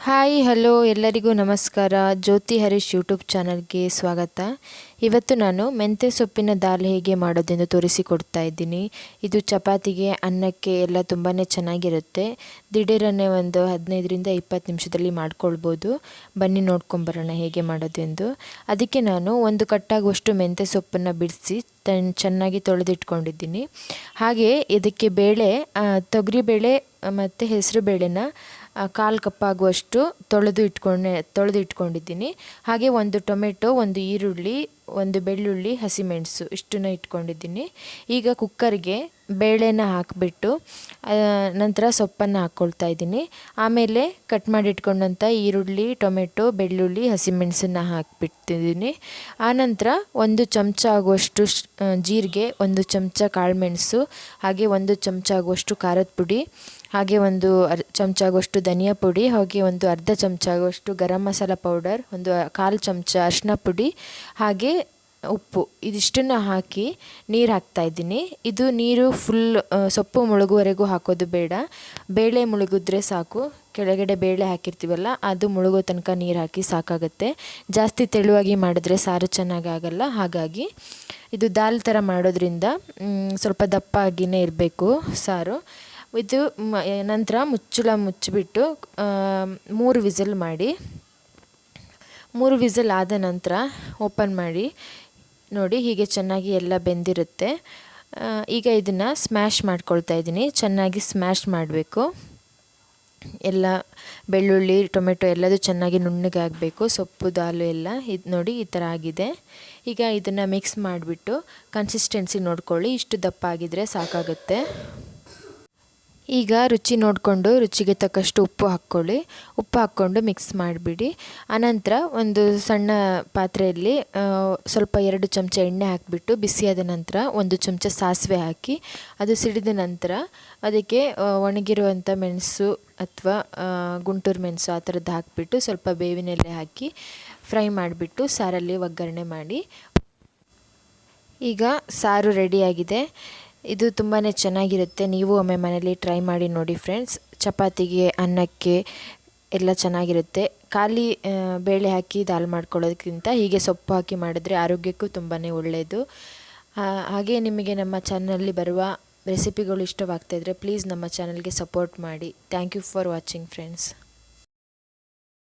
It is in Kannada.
ಹಾಯ್ ಹಲೋ ಎಲ್ಲರಿಗೂ ನಮಸ್ಕಾರ. ಜ್ಯೋತಿ ಹರೀಶ್ ಯೂಟ್ಯೂಬ್ ಚಾನಲ್ಗೆ ಸ್ವಾಗತ. ಇವತ್ತು ನಾನು ಮೆಂತ್ಯ ಸೊಪ್ಪಿನ ದಾಲ್ ಹೇಗೆ ಮಾಡೋದೆಂದು ತೋರಿಸಿಕೊಡ್ತಾ ಇದ್ದೀನಿ. ಇದು ಚಪಾತಿಗೆ ಅನ್ನಕ್ಕೆ ಎಲ್ಲ ತುಂಬಾ ಚೆನ್ನಾಗಿರುತ್ತೆ. ದಿಢೀರನ್ನೇ ಒಂದು 15ರಿಂದ 20 ನಿಮಿಷದಲ್ಲಿ ಮಾಡ್ಕೊಳ್ಬೋದು. ಬನ್ನಿ ನೋಡ್ಕೊಂಬರೋಣ ಹೇಗೆ ಮಾಡೋದೆಂದು. ಅದಕ್ಕೆ ನಾನು ಒಂದು ಕಟ್ಟಾಗುವಷ್ಟು ಮೆಂತ್ಯ ಸೊಪ್ಪನ್ನು ಬಿಡಿಸಿ ಚೆನ್ನಾಗಿ ತೊಳೆದಿಟ್ಕೊಂಡಿದ್ದೀನಿ. ಹಾಗೆ ಇದಕ್ಕೆ ಬೇಳೆ ತೊಗರಿಬೇಳೆ ಮತ್ತು ಹೆಸರು ಬೇಳೆನ 1/4 ಕಪ್ ಆಗುವಷ್ಟು ತೊಳೆದು ಇಟ್ಕೊಂಡಿದ್ದೀನಿ. ಹಾಗೆ ಒಂದು ಟೊಮೆಟೊ, ಒಂದು ಈರುಳ್ಳಿ, ಒಂದು ಬೆಳ್ಳುಳ್ಳಿ, ಹಸಿಮೆಣಸು ಇಷ್ಟನ್ನು ಇಟ್ಕೊಂಡಿದ್ದೀನಿ. ಈಗ ಕುಕ್ಕರ್ಗೆ ಬೇಳೆನ ಹಾಕಿಬಿಟ್ಟು ನಂತರ ಸೊಪ್ಪನ್ನು ಹಾಕ್ಕೊಳ್ತಾ ಇದ್ದೀನಿ. ಆಮೇಲೆ ಕಟ್ ಮಾಡಿ ಇಟ್ಕೊಂಡಂಥ ಈರುಳ್ಳಿ, ಟೊಮೆಟೊ, ಬೆಳ್ಳುಳ್ಳಿ, ಹಸಿಮೆಣಸನ್ನು ಹಾಕಿಬಿಡ್ತಿದ್ದೀನಿ. ಆನಂತರ 1 ಚಮಚ ಆಗುವಷ್ಟು ಜೀರಿಗೆ, 1 ಚಮಚ ಕಾಳುಮೆಣಸು, ಹಾಗೆ 1 ಚಮಚ ಆಗುವಷ್ಟು ಖಾರದ ಪುಡಿ, ಹಾಗೆ 1 ಚಮಚ ಆಗುವಷ್ಟು ಧನಿಯಾ ಪುಡಿ, ಹಾಗೆ 1 ಅರ್ಧ ಚಮಚ ಆಗುವಷ್ಟು ಗರಂ ಮಸಾಲ ಪೌಡರ್, 1/4 ಚಮಚ ಅರಿಶಿನ ಪುಡಿ, ಹಾಗೆ ಉಪ್ಪು ಇದಿಷ್ಟನ್ನು ಹಾಕಿ ನೀರು ಹಾಕ್ತಾಯಿದ್ದೀನಿ. ಇದು ನೀರು ಫುಲ್ ಸೊಪ್ಪು ಮುಳುಗುವವರೆಗೂ ಹಾಕೋದು ಬೇಡ. ಬೇಳೆ ಮುಳುಗಿದ್ರೆ ಸಾಕು. ಕೆಳಗಡೆ ಬೇಳೆ ಹಾಕಿರ್ತೀವಲ್ಲ ಅದು ಮುಳುಗೋ ತನಕ ನೀರು ಹಾಕಿ ಸಾಕಾಗುತ್ತೆ. ಜಾಸ್ತಿ ತೆಳುವಾಗಿ ಮಾಡಿದ್ರೆ ಸಾರು ಚೆನ್ನಾಗಾಗಲ್ಲ. ಹಾಗಾಗಿ ಇದು ದಾಲ್ ಥರ ಮಾಡೋದ್ರಿಂದ ಸ್ವಲ್ಪ ದಪ್ಪಾಗಿಯೇ ಇರಬೇಕು ಸಾರು. ಇದು ನಂತರ ಮುಚ್ಚಳ ಮುಚ್ಚಿಬಿಟ್ಟು 3 ವಿಸಿಲ್ ಮಾಡಿ. 3 ವಿಸಿಲ್ ಆದ ನಂತರ ಓಪನ್ ಮಾಡಿ ನೋಡಿ, ಹೀಗೆ ಚೆನ್ನಾಗಿ ಎಲ್ಲ ಬೆಂದಿರುತ್ತೆ. ಈಗ ಇದನ್ನು ಸ್ಮ್ಯಾಶ್ ಮಾಡ್ಕೊಳ್ತಾ ಇದ್ದೀನಿ. ಚೆನ್ನಾಗಿ ಸ್ಮ್ಯಾಶ್ ಮಾಡಬೇಕು. ಎಲ್ಲ ಬೆಳ್ಳುಳ್ಳಿ, ಟೊಮೆಟೊ ಎಲ್ಲದೂ ಚೆನ್ನಾಗಿ ನುಣ್ಣಗಾಗಬೇಕು. ಸೊಪ್ಪು, ದಾಲು ಎಲ್ಲ ಇದು ನೋಡಿ ಈ ಥರ ಆಗಿದೆ. ಈಗ ಇದನ್ನು ಮಿಕ್ಸ್ ಮಾಡಿಬಿಟ್ಟು ಕನ್ಸಿಸ್ಟೆನ್ಸಿ ನೋಡ್ಕೊಳ್ಳಿ. ಇಷ್ಟು ದಪ್ಪ ಆಗಿದ್ರೆ ಸಾಕಾಗುತ್ತೆ. ಈಗ ರುಚಿ ನೋಡಿಕೊಂಡು ರುಚಿಗೆ ತಕ್ಕಷ್ಟು ಉಪ್ಪು ಹಾಕ್ಕೊಳ್ಳಿ. ಉಪ್ಪು ಹಾಕ್ಕೊಂಡು ಮಿಕ್ಸ್ ಮಾಡಿಬಿಡಿ. ಆನಂತರ ಒಂದು ಸಣ್ಣ ಪಾತ್ರೆಯಲ್ಲಿ ಸ್ವಲ್ಪ 2 ಚಮಚ ಎಣ್ಣೆ ಹಾಕಿಬಿಟ್ಟು ಬಿಸಿಯಾದ ನಂತರ 1 ಚಮಚ ಸಾಸಿವೆ ಹಾಕಿ ಅದು ಸಿಡಿದ ನಂತರ ಅದಕ್ಕೆ ಒಣಗಿರುವಂಥ ಮೆಣಸು ಅಥವಾ ಗುಂಟೂರು ಮೆಣಸು ಆ ಥರದ್ದು ಹಾಕಿಬಿಟ್ಟು ಸ್ವಲ್ಪ ಬೇವಿನ ಎಲೆ ಹಾಕಿ ಫ್ರೈ ಮಾಡಿಬಿಟ್ಟು ಸಾರಲ್ಲಿ ಒಗ್ಗರಣೆ ಮಾಡಿ. ಈಗ ಸಾರು ರೆಡಿಯಾಗಿದೆ. ಇದು ತುಂಬಾ ಚೆನ್ನಾಗಿರುತ್ತೆ. ನೀವು ಒಮ್ಮೆ ಮನೇಲಿ ಟ್ರೈ ಮಾಡಿ ನೋಡಿ ಫ್ರೆಂಡ್ಸ್. ಚಪಾತಿಗೆ, ಅನ್ನಕ್ಕೆ ಎಲ್ಲ ಚೆನ್ನಾಗಿರುತ್ತೆ. ಖಾಲಿ ಬೇಳೆ ಹಾಕಿ ದಾಲ್ ಮಾಡ್ಕೊಳ್ಳೋದಕ್ಕಿಂತ ಹೀಗೆ ಸೊಪ್ಪು ಹಾಕಿ ಮಾಡಿದ್ರೆ ಆರೋಗ್ಯಕ್ಕೂ ತುಂಬಾ ಒಳ್ಳೆಯದು. ಹಾಗೆ ನಿಮಗೆ ನಮ್ಮ ಚಾನಲಲ್ಲಿ ಬರುವ ರೆಸಿಪಿಗಳು ಇಷ್ಟವಾಗ್ತಾಯಿದ್ರೆ ಪ್ಲೀಸ್ ನಮ್ಮ ಚಾನಲ್ಗೆ ಸಪೋರ್ಟ್ ಮಾಡಿ. Thank you for watching friends.